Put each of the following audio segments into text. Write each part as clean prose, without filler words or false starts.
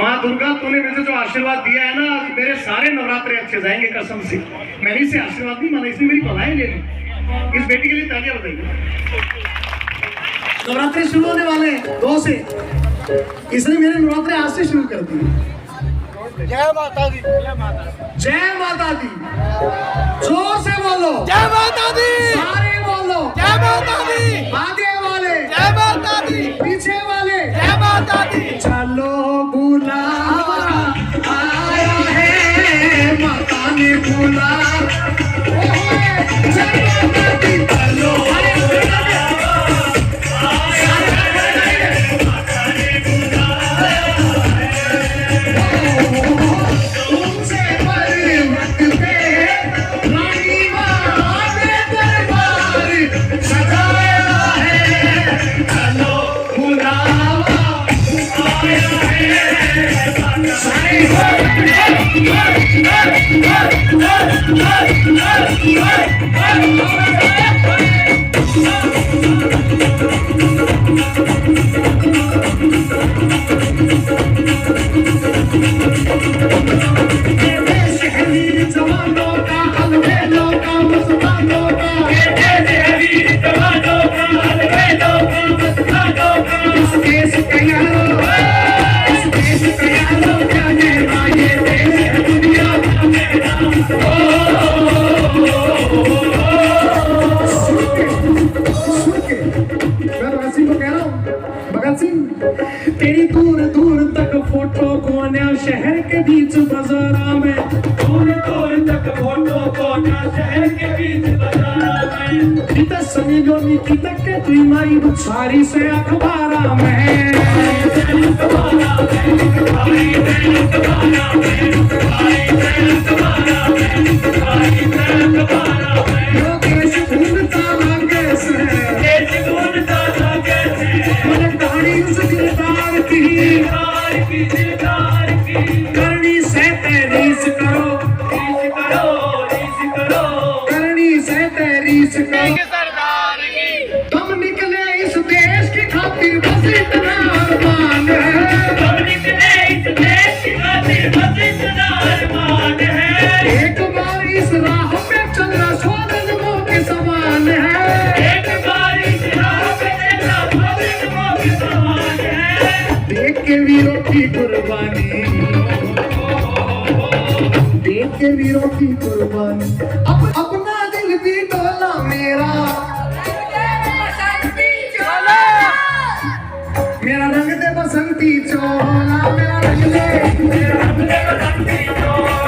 माँ दुर्गा तूने मुझे जो आशीर्वाद दिया है ना, मेरे सारे नवरात्रे अच्छे जाएंगे कसम से। मैंने इसे आशीर्वाद नहीं माना, इसने मेरी बधाई ले ली। इस बेटी के लिए तालियां बजाइए। नवरात्रे शुरू होने वाले हैं 2 से, इसने मेरे नवरात्रे आज से शुरू कर दिए। जय माता दी, जय माता दी, जय माता दी। जोर से बोलो जय माता दी, सारे बोलो जय माता दी, आगे वाले जय माता दी, पीछे वाले जय माता दी। चलो बुलावा आया है, माता ने बुला। चलो तेरी दूर दूर तक फोटो कोन्या शहर के बीच बाजारा में, दूर दूर तक फोटो कोन्या शहर के बीच बाजारा में। बीता समीलो नीति तक के तुई मारी सारी से अखबारा में। लोकेश ढूंढता लागे से, मन कहानी उस दिलदार की, करनी से तेरीस करो, करनी से तेरीस करो। तुम निकले इस देश की खातिर बस इतना अरमान है, तुम निकले इस देश की खातिर बस इतना अरमान है। एक बार इस राह पे चलना 100 जन्मों के समान है, एक बार इस राह पे चलना 100 जन्मों के समान है। देख के वीरों की कुर्बानी, देख के वीरों की कुर्बानी, अपना दिल भी डोला मेरा, मेरा रंग दे बसंती चोला, मेरा रंग दे बसंती चोला।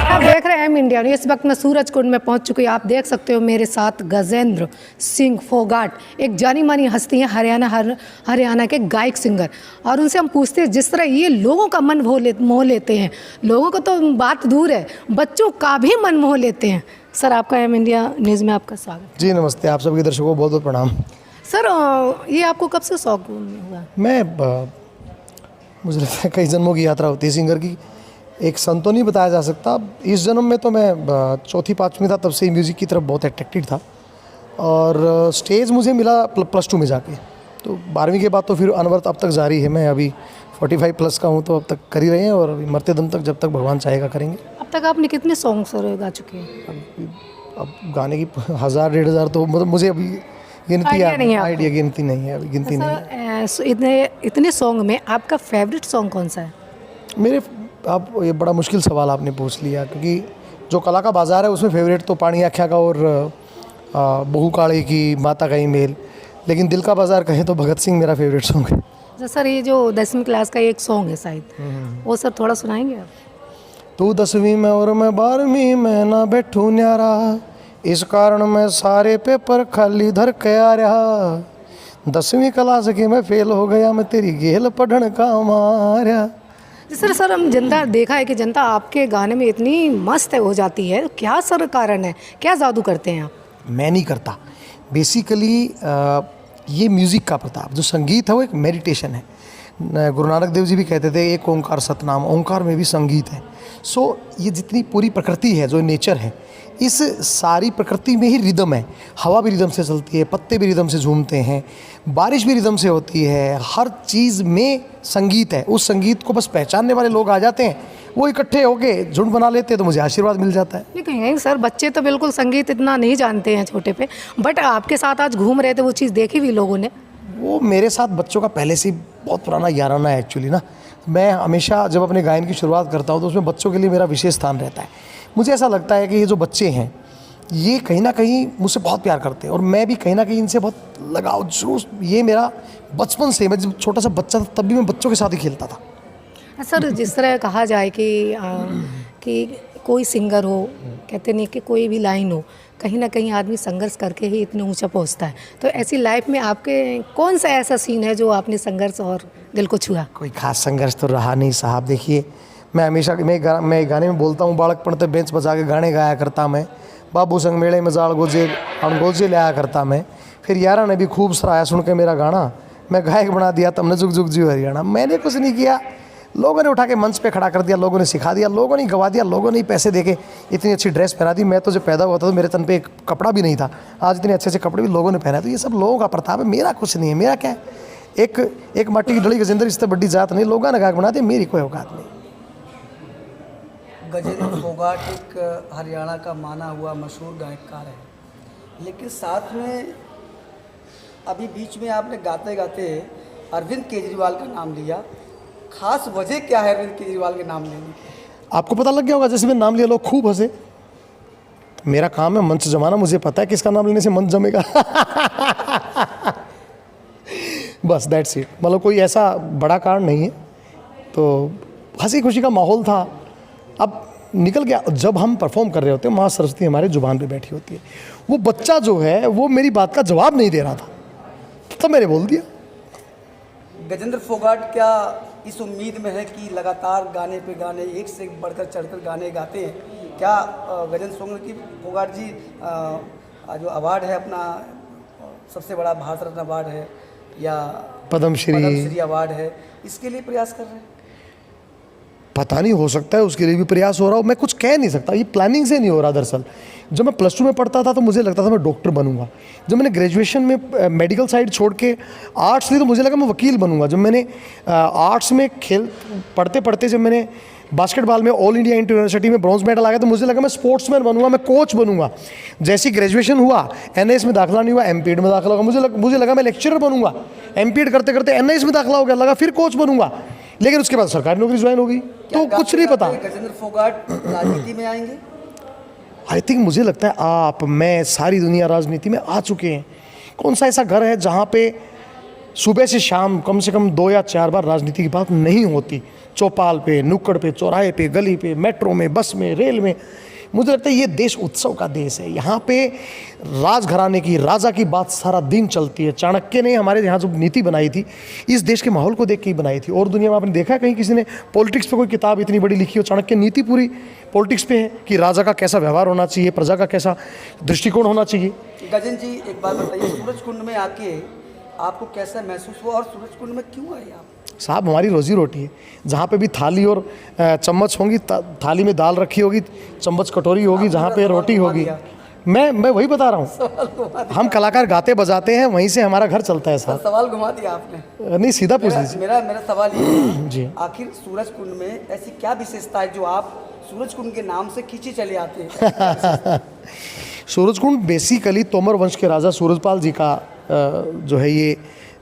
आप देख रहे हैं इंडिया न्यूज़। इस वक्त मैं सूरजकुंड में पहुंच चुकी हूँ। आप देख सकते हो मेरे साथ गजेंद्र सिंह फोगाट, एक जानी मानी हस्ती हैं, हरियाणा के गायक सिंगर। और उनसे हम पूछते हैं, जिस तरह ये लोगों का मन मोह लेते हैं, लोगों को तो बात दूर है, बच्चों का भी मन मोह लेते हैं। सर, आपका एम इंडिया न्यूज़ में आपका स्वागत। जी नमस्ते, आप सभी दर्शकों को बहुत बहुत प्रणाम। सर, ये आपको कब से शौक हुआ? मुझे लगता है कई जन्मों की यात्रा होती है सिंगर की, एक सन तो नहीं बताया जा सकता। इस जन्म में तो मैं 4th-5वीं था, तब से ही म्यूज़िक की तरफ बहुत अट्रैक्टेड था। और स्टेज मुझे मिला +2 में जाके, तो 12वीं के बाद तो फिर अनवरत अब तक जारी है। मैं अभी 45+ का हूँ, तो अब तक कर ही रहे हैं, और मरते दम तक, जब तक भगवान चाहेगा करेंगे। अब तक आपने कितने सॉन्ग सर गा चुके हैं? अब गाने की 1000-1500 तो मतलब मुझे अभी गिनती आइडिया गिनती नहीं है, अभी गिनती नहीं है। इतने सॉन्ग में आपका फेवरेट सॉन्ग कौन सा है? मेरे आप ये बड़ा मुश्किल सवाल आपने पूछ लिया, क्योंकि जो कला का बाज़ार है उसमें फेवरेट तो पानी आख्या का और बहू काले की माता का ही मेल, लेकिन दिल का बाज़ार कहें तो भगत सिंह मेरा फेवरेट सॉन्ग है। सर, ये जो 10वीं क्लास का एक सॉन्ग है शायद, वो सर थोड़ा सुनाएंगे आप? तू 10वीं में और मैं 12वीं में ना बैठूं न्यारा, इस कारण मैं सारे पेपर खाली धर के आ रहा। 10वीं क्लास के मैं फेल हो गया, मैं तेरी गेल पढ़न का मारा। सर हम जनता देखा है कि जनता आपके गाने में इतनी मस्त हो जाती है, क्या सर कारण है, क्या जादू करते हैं आप? मैं नहीं करता, बेसिकली ये म्यूज़िक का प्रताप, जो संगीत है वो एक मेडिटेशन है। गुरु नानक देव जी भी कहते थे एक ओंकार सतनाम, ओंकार में भी संगीत है। सो ये जितनी पूरी प्रकृति है, जो नेचर है, इस सारी प्रकृति में ही रिदम है। हवा भी रिदम से चलती है, पत्ते भी रिदम से झूमते हैं, बारिश भी रिदम से होती है, हर चीज़ में संगीत है। उस संगीत को बस पहचानने वाले लोग आ जाते हैं, वो इकट्ठे होके झुंड बना लेते हैं, तो मुझे आशीर्वाद मिल जाता है। लेकिन यही सर, बच्चे तो बिल्कुल संगीत इतना नहीं जानते हैं छोटे पे, बट आपके साथ आज घूम रहे थे, वो चीज़ देखी भी लोगों ने। वो मेरे साथ बच्चों का पहले से ही बहुत पुराना याराना है एक्चुअली ना। मैं हमेशा जब अपने गायन की शुरुआत करता हूँ तो उसमें बच्चों के लिए मेरा विशेष स्थान रहता है। मुझे ऐसा लगता है कि ये जो बच्चे हैं ये कहीं ना कहीं मुझसे बहुत प्यार करते हैं और मैं भी कहीं ना कहीं इनसे बहुत लगाव, जो ये मेरा बचपन से, मैं जब छोटा सा बच्चा था तब भी मैं बच्चों के साथ ही खेलता था। सर, जिस तरह कहा जाए कि कोई सिंगर हो, कहते नहीं कि कोई भी लाइन हो, कहीं ना कहीं आदमी संघर्ष करके ही इतने ऊंचा पहुंचता है। तो ऐसी लाइफ में आपके कौन सा ऐसा सीन है जो आपने संघर्ष और दिल को छुआ? कोई खास संघर्ष तो रहा नहीं साहब। देखिए, मैं हमेशा मैं गाने में बोलता हूँ, बालक पढ़ते बेंच बजा के गाने गाया करता मैं, बाबू संग मेले में जाल गोजे अणगोजे ले आया करता मैं। फिर यारा ने भी खूब सराहा सुन के मेरा गाना, मैं गायक बना दिया तुमने जुग जुग जी हरियाणा। मैंने कुछ नहीं किया, लोगों ने उठा के मंच पे खड़ा कर दिया, लोगों ने सिखा दिया, लोगों ने गवा दिया, लोगों ने पैसे देके इतनी अच्छी ड्रेस पहना दी। मैं तो जब पैदा हुआ था तो मेरे तन पे एक कपड़ा भी नहीं था, आज इतने अच्छे अच्छे कपड़े भी लोगों ने पहना। तो ये सब लोगों का प्रताप है, मेरा कुछ नहीं है। मेरा क्या है, एक माटी की डली गजेंद्र, इससे बड़ी जात नहीं, लोगों ने गायक बना दिया, मेरी कोई औकात नहीं। गजेंद्र फोगाट एक हरियाणा का माना हुआ मशहूर गायककार है, लेकिन साथ में अभी बीच में आपने गाते गाते अरविंद केजरीवाल का नाम लिया। खास वजह क्या है अरविंद केजरीवाल के नाम लेने की? आपको पता लग गया होगा, जैसे मैंने नाम लिया लोग खूब हंसे। मेरा काम है मंच जमाना, मुझे पता है किसका नाम लेने से मंच जमेगा। बस दैट्स इट। मतलब कोई ऐसा बड़ा कारण नहीं है, तो हंसी खुशी का माहौल था। अब निकल गया। जब हम परफॉर्म कर रहे होते हैं, माँ सरस्वती हमारे जुबान पे बैठी होती है, वो बच्चा जो है वो मेरी बात का जवाब नहीं दे रहा था, तब मैंने बोल दिया। गजेंद्र फोगाट क्या इस उम्मीद में है कि लगातार गाने पे गाने, एक से बढ़कर चढ़कर गाने गाते हैं? क्या गजेंद्र की फोगाट जी जो अवार्ड है अपना सबसे बड़ा भारत रत्न अवार्ड है या पद्मश्री अवार्ड है, इसके लिए प्रयास कर रहे हैं? पता नहीं, हो सकता है उसके लिए भी प्रयास हो रहा हो, मैं कुछ कह नहीं सकता। ये प्लानिंग से नहीं हो रहा। दरअसल जब मैं प्लस 2 में पढ़ता था तो मुझे लगता था मैं डॉक्टर बनूंगा। जब मैंने ग्रेजुएशन में मेडिकल साइड छोड़ के आर्ट्स ली तो मुझे लगा मैं वकील बनूंगा। जब मैंने आर्ट्स में पढ़ते पढ़ते जब मैंने बास्केटबॉल में ऑल इंडिया इंटर यूनिवर्सिटी में ब्रॉन्ज मेडल आ गया तो मुझे लगा मैं स्पोर्ट्समैन बनूंगा, मैं कोच बनूंगा। जैसी ग्रेजुएशन हुआ, एनआईएस में दाखिला नहीं हुआ, एमपीएड में दाखिला होगा, मुझे लगा मैं लेक्चरर बनूंगा। एमपीएड करते करते एनआईएस में दाखिला हो गया, लगा फिर कोच बनूंगा, लेकिन उसके बाद सरकारी नौकरी ज्वाइन हो गई। तो कुछ नहीं पता। गजेंद्र फोगाट राजनीति में आएंगे? आई थिंक, मुझे लगता है आप, मैं, सारी दुनिया राजनीति में आ चुके हैं। कौन सा ऐसा घर है जहाँ पे सुबह से शाम कम से कम 2 या 4 बार राजनीति की बात नहीं होती? चौपाल पे, नुक्कड़ पे, चौराहे पे, गली पे, मेट्रो में, बस में, रेल में। मुझे लगता है ये देश उत्सव का देश है। यहाँ पे राजघराने की, राजा की बात सारा दिन चलती है। चाणक्य ने हमारे यहाँ जो नीति बनाई थी, इस देश के माहौल को देख के ही बनाई थी। और दुनिया में आपने देखा है कहीं किसी ने पॉलिटिक्स पे कोई किताब इतनी बड़ी लिखी हो? चाणक्य नीति पूरी पॉलिटिक्स पे है कि राजा का कैसा व्यवहार होना चाहिए, प्रजा का कैसा दृष्टिकोण होना चाहिए। गजेंद्र जी, एक बात बताइए, सूरजकुंड में आके आपको कैसा महसूस हुआ और सूरजकुंड में क्यों आए आप? साहब, हमारी रोजी रोटी है। जहाँ पे भी थाली और चम्मच होंगी, थाली में दाल रखी होगी, चम्मच कटोरी होगी, जहाँ पे रोटी होगी। मैं वही बता रहा हूँ। हम कलाकार गाते बजाते हैं, वहीं से हमारा घर चलता है साहब। सवाल घुमा दिया आपने। नहीं, सीधा पूछ लीजिए। मेरा सवाल ये है जी, आखिर सूरजकुंड में ऐसी क्या विशेषता है जो आप सूरजकुंड के नाम से खींचे चले आते हैं? सूरजकुंड बेसिकली तोमर वंश के राजा सूरजपाल जी का जो है ये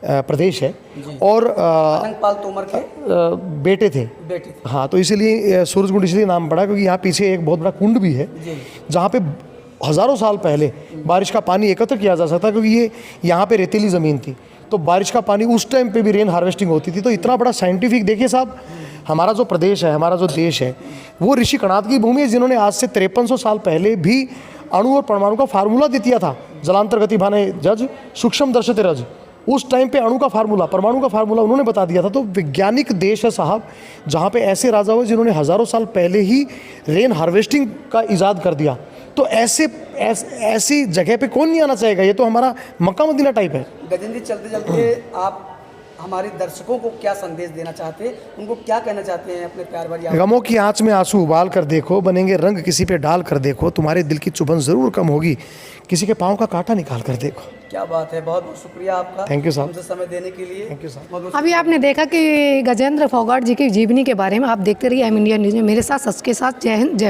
प्रदेश है, और पाल तोमर के बेटे थे। हाँ, तो इसीलिए सूरजकुंड इसलिए नाम पड़ा क्योंकि यहाँ पीछे एक बहुत बड़ा कुंड भी है जहाँ पे हज़ारों साल पहले बारिश का पानी एकत्र किया जा सकता, क्योंकि ये यहाँ पे रेतीली ज़मीन थी, तो बारिश का पानी उस टाइम पे भी रेन हार्वेस्टिंग होती थी। तो इतना बड़ा साइंटिफिक, देखिए साहब, हमारा जो प्रदेश है, हमारा जो देश है, वो ऋषि कणाद की भूमि है, जिन्होंने आज से 5300 साल पहले भी अणु और परमाणु का फार्मूला दे दिया था। जलांतर गति भाने जज सूक्ष्म दर्शते रज, उस टाइम पे अणु का फार्मूला, परमाणु का फार्मूला उन्होंने बता दिया था। तो वैज्ञानिक देश है साहब, जहाँ पे ऐसे राजा हुए जिन्होंने हज़ारों साल पहले ही रेन हार्वेस्टिंग का इजाद कर दिया। तो ऐसी जगह पे कौन नहीं आना चाहेगा? ये तो हमारा मक्का मदीना टाइप है। गजेंद्र जी, चलते चलते आप हमारे दर्शकों को क्या संदेश देना चाहते हैं, उनको क्या कहना चाहते हैं अपने प्यार भरी आवाज़? गमों की आँच में आंसू उबाल कर देखो, बनेंगे रंग किसी पे डाल कर देखो, तुम्हारे दिल की चुभन ज़रूर कम होगी, किसी के पाँव का कांटा निकाल कर देखो। क्या बात है, बहुत बहुत शुक्रिया आपका। Thank you, साहब। हमसे समय देने के लिए। Thank you, साहब। बहुत बहुत अभी आपने देखा कि गजेंद्र फोगाट जी की जीवनी के बारे में आप देखते रहिए एम इंडिया न्यूज़ में मेरे साथ, सच के साथ। जय हिंद, जय